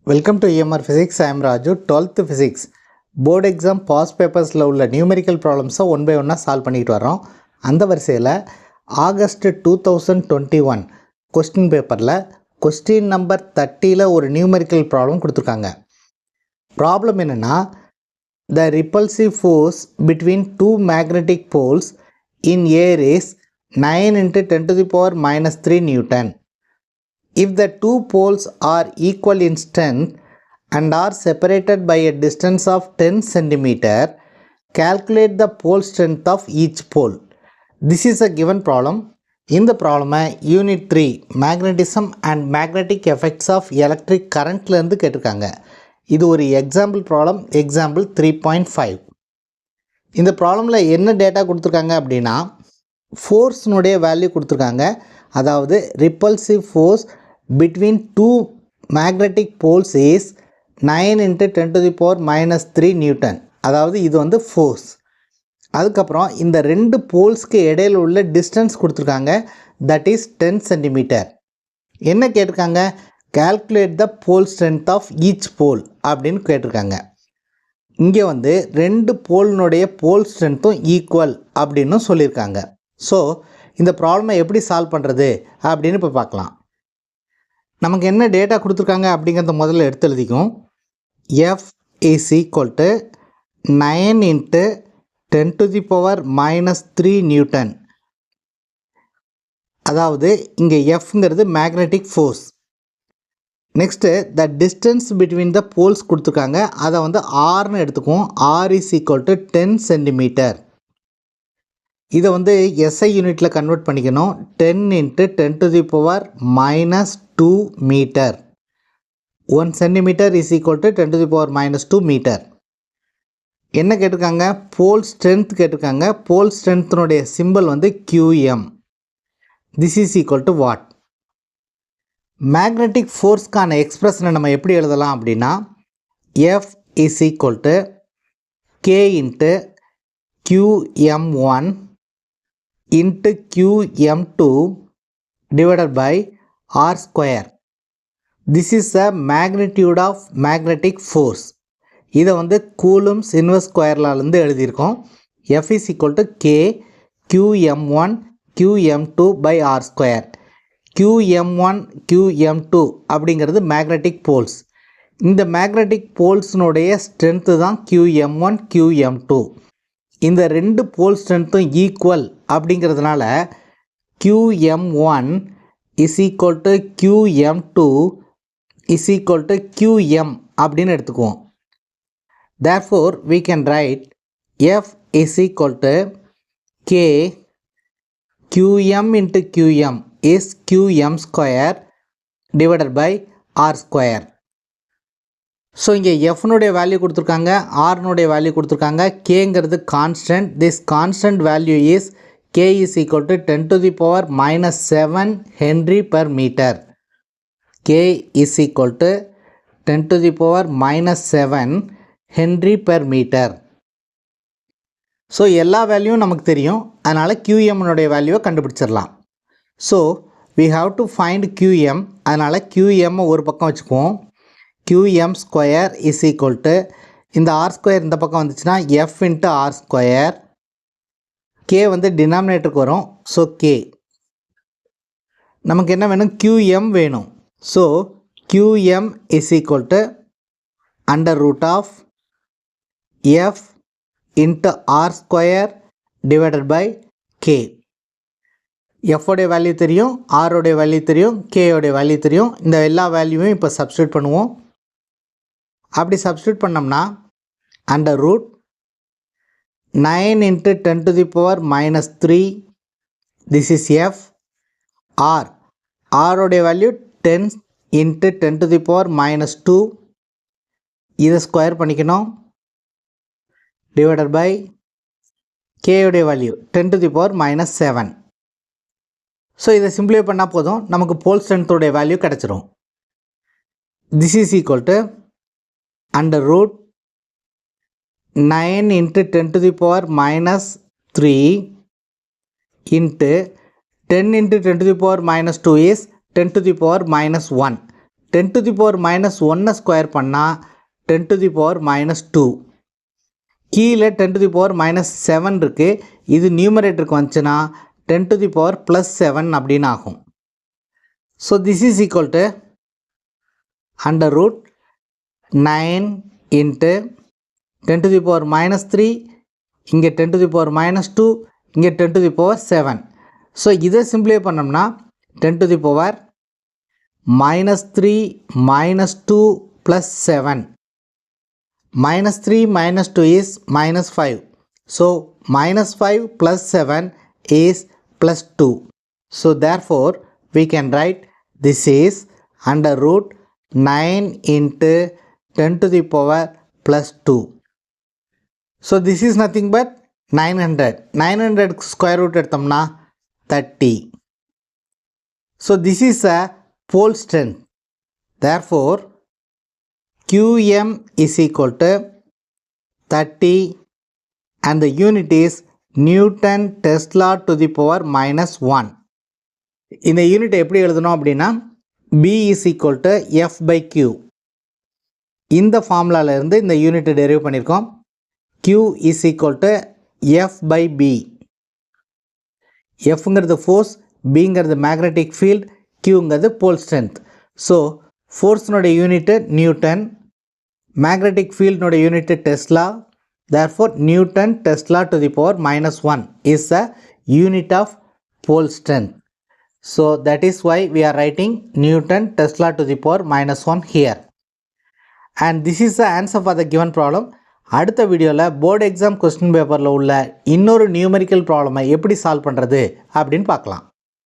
Welcome to EMR Physics. I am Raju. 12th Physics Board Exam Past Papers உள்ள numerical problems one by one solve பண்ணிட்டு வரோம். அந்த வரிசையில் August 2021 question பேப்பரில் question number 30ல் ஒரு numerical problem கொடுத்துருக்காங்க. Problem என்னென்னா, the repulsive force between two magnetic poles in air is 9 × 10 to the power minus 3 Newton. If the two poles are equal in strength and are separated by a distance of 10 cm, calculate the pole strength of each pole. This is a given problem. In the problem, Unit 3 Magnetism and Magnetic Effects of Electric Current லேருந்து கேட்டிருக்காங்க. இது ஒரு example problem, example 3.5. இந்த ப்ராப்ளமில் என்ன data கொடுத்துருக்காங்க அப்படின்னா, ஃபோர்ஸ்னுடைய value கொடுத்துருக்காங்க. அதாவது repulsive force between two magnetic poles is 9 × 10 to the power minus 3 Newton. அதாவது இது வந்து ஃபோர்ஸ். அதுக்கப்புறம் இந்த ரெண்டு போல்ஸ்க்கு இடையில் உள்ள டிஸ்டன்ஸ் கொடுத்துருக்காங்க, தட் இஸ் 10 cm. என்ன கேட்டிருக்காங்க? calculate the pole strength of each pole அப்படின்னு கேட்டிருக்காங்க. இங்கே வந்து ரெண்டு போல்னுடைய போல் ஸ்ட்ரென்த்தும் ஈக்குவல் அப்படின்னு சொல்லியிருக்காங்க. ஸோ இந்த ப்ராப்ளமை எப்படி சால்வ் பண்ணுறது அப்படின்னு இப்போ பார்க்கலாம். நமக்கு என்ன டேட்டா கொடுத்துருக்காங்க அப்படிங்கிறத முதல்ல எடுத்து எழுதிக்கும். F is equal to 9 × 10 to the power minus 3 Newton. அதாவது இங்கே Fங்கிறது magnetic force. Next the distance between the poles கொடுத்துருக்காங்க, அதை வந்து ஆர்னு எடுத்துக்குவோம். R is equal to 10 cm. இதை வந்து SI யூனிட்டில் கன்வெர்ட் பண்ணிக்கணும். 10 × 10 to the power minus 2 meter. 1 cm is equal to 10 to the power minus 2 meter. என்ன கேட்டிருக்காங்க? போல் ஸ்ட்ரென்த் கேட்டிருக்காங்க. போல் ஸ்ட்ரென்த்தினுடைய சிம்பிள் வந்து QM. This is equal to what? Magnetic ஃபோர்ஸ்க்கான எக்ஸ்பிரஷனை நம்ம எப்படி எழுதலாம் அப்படின்னா, F is equal to K × QM1 × QM2 divided by R square. This is the magnitude of magnetic force. இதை வந்து கூலும்ஸ் இன்வெர்ஸ் ஸ்கொயர்லேருந்து எழுதியிருக்கோம். F is equal to K QM1 QM2 by R square. QM1 QM2 அப்படிங்கிறது magnetic poles. இந்த magnetic போல்ஸ்னுடைய strength தான் QM1 QM2. இந்த ரெண்டு போல் ஸ்ட்ரென்த்தும் equal அப்படிங்கிறதுனால QM1 is equal to QM2 is equal to QM அப்படின்னு எடுத்துக்குவோம். Therefore, we can write F is equal to K QM × QM is QM square divided by R square. So இங்கே எஃப்னுடைய value கொடுத்துருக்காங்க, ஆர்னுடைய value கொடுத்துருக்காங்க. கேங்கிறது constant. This constant value is K is equal to 10 to the power minus 7 Henry per meter. K is equal to 10 to the power minus 7 Henry per meter. So எல்லா வேல்யூவும் நமக்கு தெரியும், அதனால் QMனுடைய வேல்யூவை கண்டுபிடிச்சிடலாம். So we have to find QM. அதனால் QM ஒரு பக்கம் வச்சுக்குவோம். QM square is equal to, இந்த R square இந்த பக்கம் வந்துச்சுன்னா F × R square. K வந்து டினாமினேட்டருக்கு வரும். ஸோ K நமக்கு என்ன வேணும்? QM வேணும். So QM is equal to under root of F × R square divided by K. F உடைய வேல்யூ தெரியும், R உடைய வேல்யூ தெரியும், K உடைய வேல்யூ தெரியும். இந்த எல்லா வேல்யூவையும் இப்போ சப்ஸ்டியூட் பண்ணுவோம். அப்படி சப்ஸ்டியூட் பண்ணோம்னா under root 9 × 10 to the power minus 3, this is F. R உடைய value 10 × 10 to the power minus 2, இதை ஸ்கொயர் பண்ணிக்கணும், divided by K உடைய value 10 to the power minus 7. So இதை சிம்பிளிஃபை பண்ணால் போதும், நமக்கு போல் ஸ்ட்ரென்த்தோடைய வேல்யூ கிடச்சிரும். This is equal to under root 9 × 10 to the power minus 3 into 10 × 10 to the power minus 2 is 10 to the power minus 1. 10 to the power minus 1 square பண்ணால் 10 to the power minus 2. கீழே 10 to the power minus 7 இருக்குது. இது நியூமரேட்டருக்கு வந்துச்சுன்னா 10 to the power plus 7 அப்படின்னு ஆகும். So this is equal to under root 9 into 10 to the power minus 3, இங்கே 10 to the power minus 2, இங்கே 10 to the power 7. So இதை சிம்பிளை பண்ணோம்னா 10 to the power minus 3 minus 2 plus 7. Minus 3 minus 2 is minus 5. So minus 5 plus 7 is plus 2. So therefore we can write this is under root 9 into 10 to the power plus 2. So this is nothing but 900. 900 square root எடுத்தோம்னா 30. So this is a pole strength. Therefore QM is equal to 30 and the unit is Newton Tesla to the power minus 1. இந்த unit எப்படி எழுதணும் அப்படின்னா B is equal to F by Q. இந்த ஃபார்முலால இருந்து இந்த யூனிட்டை derive பண்ணியிருக்கோம். Q is equal to F by B. Fங்கிறது ஃபோர்ஸ், Bங்கிறது மேக்னெட்டிக் ஃபீல்ட், Qங்கிறது போல் ஸ்ட்ரென்த். ஸோ ஃபோர்ஸ்னுடைய யூனிட்டு நியூட்டன், மேக்னெட்டிக் ஃபீல்டினுடைய unit tesla. Therefore newton tesla to the power minus 1 is a unit of pole strength. So that is why we are writing Newton Tesla to the power minus 1 here. And this is the answer for the given problem. அடுத்த வீடியோவில் board exam question பேப்பரில் உள்ள இன்னொரு numerical ப்ராப்ளமை எப்படி solve பண்ணுறது அப்படின்னு பார்க்கலாம்.